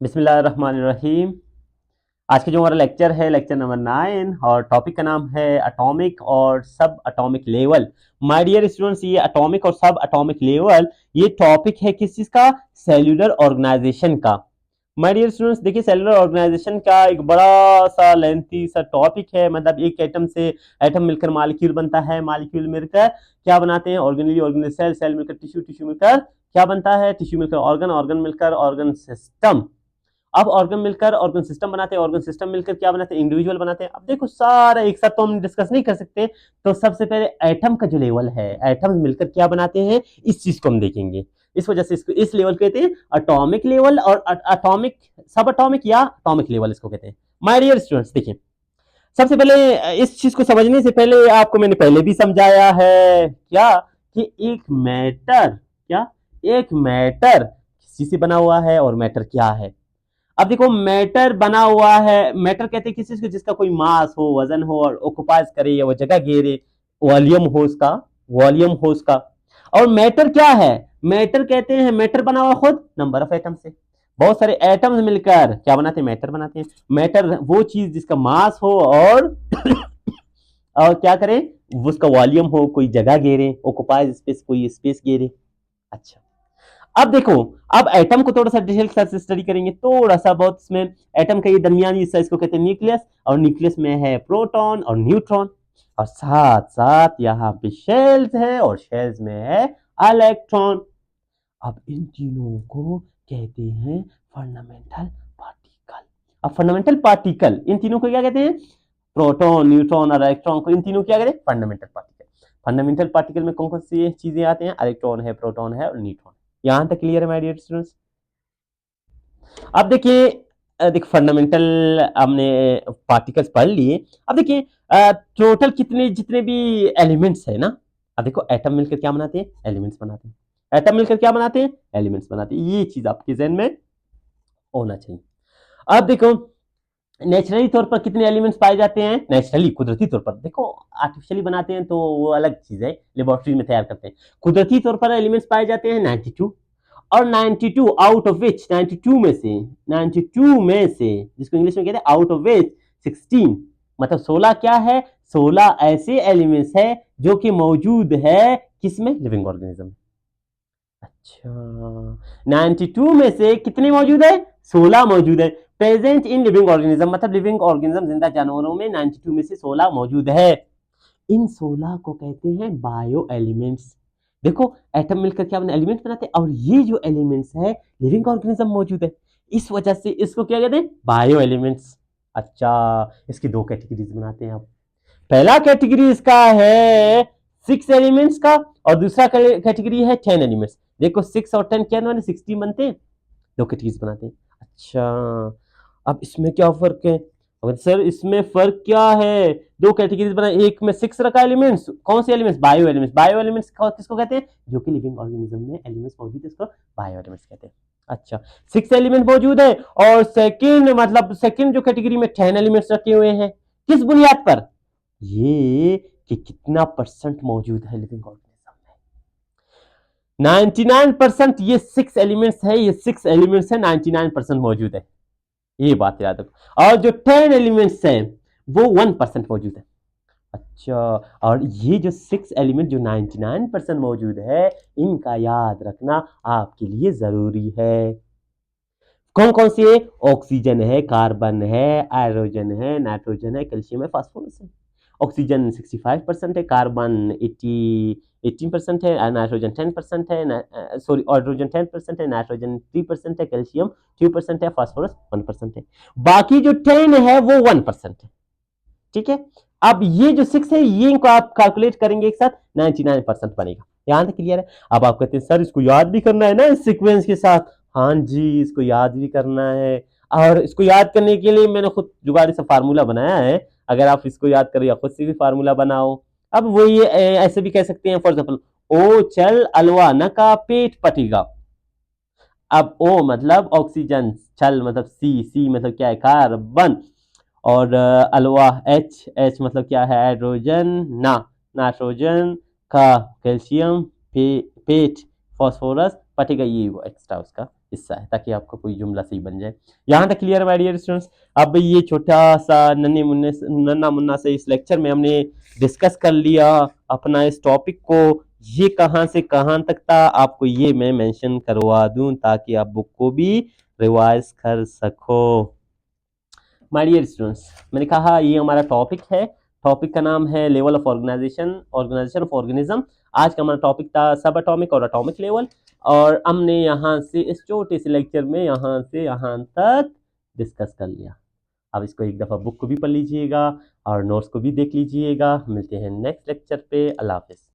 बिस्मिल्लाहिर्रहमानिर्रहीम। आज का जो हमारा लेक्चर है लेक्चर नंबर 9 और टॉपिक का नाम है एटॉमिक और subatomic level. My dear students, ये एटॉमिक और सब एटॉमिक लेवल ये टॉपिक है किस चीज का? सेल्यूलर ऑर्गेनाइजेशन का। माय डियर स्टूडेंट्स, देखिए सेल्यूलर ऑर्गेनाइजेशन का एक बड़ा सा लेंथी सा टॉपिक है। मतलब एक एटम से एटम मिलकर मॉलिक्यूल बनता है, मॉलिक्यूल मिलकर क्या बनाते हैं? ऑर्गेनली, ऑर्गेनल सेल, सेल मिलकर टिश्यू, टिश्यू मिलकर क्या बनता है? टिश्यू मिलकर ऑर्गन, ऑर्गन मिलकर ऑर्गन सिस्टम। अब ऑर्गन मिलकर ऑर्गन सिस्टम बनाते हैं, ऑर्गन सिस्टम मिलकर क्या बनाते हैं? इंडिविजुअल बनाते हैं। अब देखो सारा एक साथ तो हम डिस्कस नहीं कर सकते, तो सबसे पहले एटम का जो लेवल है, एटम मिलकर क्या बनाते हैं, इस चीज को हम देखेंगे। इस वजह से इसको इस लेवल को कहते हैं एटॉमिक लेवल और एटॉमिक सब एटॉमिक या एटॉमिक लेवल इसको कहते हैं। माय डियर स्टूडेंट्स, देखिए सबसे पहले इस चीज को समझने से पहले आपको मैंने पहले भी समझाया है क्या कि एक मैटर क्या एक मैटर किसी से बना हुआ है और मैटर क्या है। अब देखो मैटर बना हुआ है, मैटर कहते हैं किसी चीज को जिसका कोई मास हो, वजन हो और ऑक्युपाइज करे या वो जगह घेरे, वॉल्यूम हो उसका, वॉल्यूम हो उसका। और मैटर क्या है? मैटर कहते हैं मैटर बना हुआ खुद नंबर ऑफ एटम से। बहुत सारे एटम्स मिलकर क्या बनाते हैं? मैटर बनाते हैं। मैटर वो चीज जिसका मास हो और और क्या करे, उसका वॉल्यूम हो, कोई जगह घेरे, ऑक्युपाइज स्पेस, कोई स्पेस घेरे। अच्छा, अब देखो, अब एटम को थोड़ा सा डिटेल से स्टडी करेंगे, थोड़ा सा बहुत इसमें। एटम का ये दरमियानी हिस्सा इसको कहते हैं न्यूक्लियस, और न्यूक्लियस में है प्रोटॉन और न्यूट्रॉन, और साथ साथ यहाँ पे शेल्स है और शेल्स में है इलेक्ट्रॉन। अब इन तीनों को कहते हैं फंडामेंटल पार्टिकल। अब फंडामेंटल पार्टिकल इन तीनों को क्या कहते हैं? प्रोटॉन, न्यूट्रॉन और इलेक्ट्रॉन को इन तीनों को क्या कहते हैं? Fundamental particle. फंडामेंटल पार्टिकल में कौन कौन सी चीजें आते हैं? इलेक्ट्रॉन है, प्रोटॉन है और न्यूट्रॉन। यहां तक क्लियर है माय डियर स्टूडेंट्स? अब देखिए, देख फंडामेंटल हमने पार्टिकल्स पढ़ लिए। अब देखिए टोटल कितने जितने भी एलिमेंट्स है ना। अब देखो एटम मिलकर क्या बनाते हैं? एलिमेंट्स बनाते हैं। एटम मिलकर क्या बनाते हैं? एलिमेंट्स बनाते हैं। ये चीज आपके जहन में होना चाहिए। अब देखो नेचुरली तौर पर कितने एलिमेंट्स पाए जाते हैं? नेचुरली कुदरती तौर पर, देखो आर्टिफिशियली बनाते हैं तो वो अलग चीज है, लेबोरेटरी में तैयार करते हैं। कुदरती तौर पर एलिमेंट्स पाए जाते हैं 92, और 92 आउट ऑफ विच 92 में से जिसको इंग्लिश में कहते हैं आउट ऑफ विच 16, मतलब 16 क्या है? 16 ऐसे एलिमेंट्स है जो कि मौजूद है किसमें? Living organism. अच्छा, 92 में से कितने मौजूद है? 16 मौजूद है। प्रेजेंट इन लिविंग ऑर्गेनिज्म, मतलब लिविंग ऑर्गेनिज्म जिंदा जानवरों में 92 में से 16 मौजूद है। इन 16 को कहते हैं बायो एलिमेंट्स। देखो एटम मिलकर क्या बना? एलिमेंट बनाते हैं, और ये जो एलिमेंट्स है लिविंग ऑर्गेनिज्म मौजूद है, इस वजह से इसको क्या कहते हैं? Bio elements. अच्छा, इसकी दो कैटेगरीज बनाते हैं अब। पहला कैटेगरी इसका है 6 एलिमेंट्स का, और दूसरा कैटेगरी है 10 एलिमेंट्स। देखो 6 और 10 क्या बने? 16 बनते हैं। दो कैटेगरीज बनाते हैं। अच्छा, अब इसमें क्या फर्क है? अगर सर इसमें फर्क क्या है? दो कैटेगरीज बनाए, एक में 6 रखा एलिमेंट्स, कौन से elements? Bio elements. Bio elements किसको कहते हैं? जो कि लिविंग ऑर्गेनिज्म में एलिमेंट्स मौजूद है, इसको बायो एलिमेंट्स कहते हैं। अच्छा, 6 एलिमेंट मौजूद है, और सेकंड मतलब सेकंड जो कैटेगरी में 10 एलिमेंट्स रखे हुए हैं, किस बुनियाद पर? ये कि कितना परसेंट मौजूद है लिविंग ऑर्गेनिज्म में। 99% ये 6 एलिमेंट्स है, ये 6 एलिमेंट्स है, 99% मौजूद है। ये बात याद रखो। और जो 10 एलिमेंट्स हैं वो 1% मौजूद है। अच्छा, और ये जो 6 एलिमेंट जो 99% मौजूद है, इनका याद रखना आपके लिए जरूरी है। कौन कौन सी है? ऑक्सीजन है, कार्बन है, हाइड्रोजन है, नाइट्रोजन है, कैल्शियम है, फास्फोरस है। ऑक्सीजन 65% है, कार्बन 18% है, नाइट्रोजन 10% है, सॉरी हाइड्रोजन 10% है, नाइट्रोजन 3% है, कैल्शियम 2% है, फास्फोरस 1% है। बाकी जो 10 है वो 1% है। ठीक है, अब ये जो 6 है ये इनको आप कैलकुलेट करेंगे एक साथ, 99% बनेगा। यहां तक क्लियर है? अब आप कहते हैं सर इसको याद भी करना है ना इस सीक्वेंस के साथ। हाँ जी, इसको याद भी करना है, और इसको याद करने के लिए मैंने खुद जुगाड़ी से फार्मूला बनाया है। अगर आप इसको याद करो या खुद से भी फार्मूला बनाओ। अब वो ये ऐसे भी कह सकते हैं, फॉर एग्जाम्पल ओ चल अलवा न का पेट पटेगा। अब ओ मतलब ऑक्सीजन, छल मतलब सी, सी मतलब क्या है? कार्बन, और अलवा एच, एच मतलब क्या है? हाइड्रोजन, ना नाइट्रोजन, का कैल्शियम, पेट फास्फोरस, पटेगा ये वो एक्स्ट्रा उसका हिस्सा है, ताकि आपका कोई जुमला सही बन जाए। यहाँ तक क्लियर माय डियर स्टूडेंट्स। अब ये छोटा सा नन्ना मुन्ना से इस लेक्चर में हमने डिस्कस कर लिया अपना इस टॉपिक को। ये कहाँ से कहाँ तक था आपको ये मैं मेंशन करवा दूं, ताकि आप बुक को भी रिवाइज कर सको। माय डियर स्टूडेंट्स, मैंने कहा ये हमारा टॉपिक है। टॉपिक का नाम है level of organisation, organisation of organism. आज का हमारा टॉपिक था सब एटॉमिक और एटॉमिक लेवल, और हमने यहाँ से इस छोटे से लेक्चर में यहाँ से यहाँ तक डिस्कस कर लिया। अब इसको एक दफ़ा बुक को भी पढ़ लीजिएगा और नोट्स को भी देख लीजिएगा। मिलते हैं नेक्स्ट लेक्चर पे। अल्लाह हाफिज़।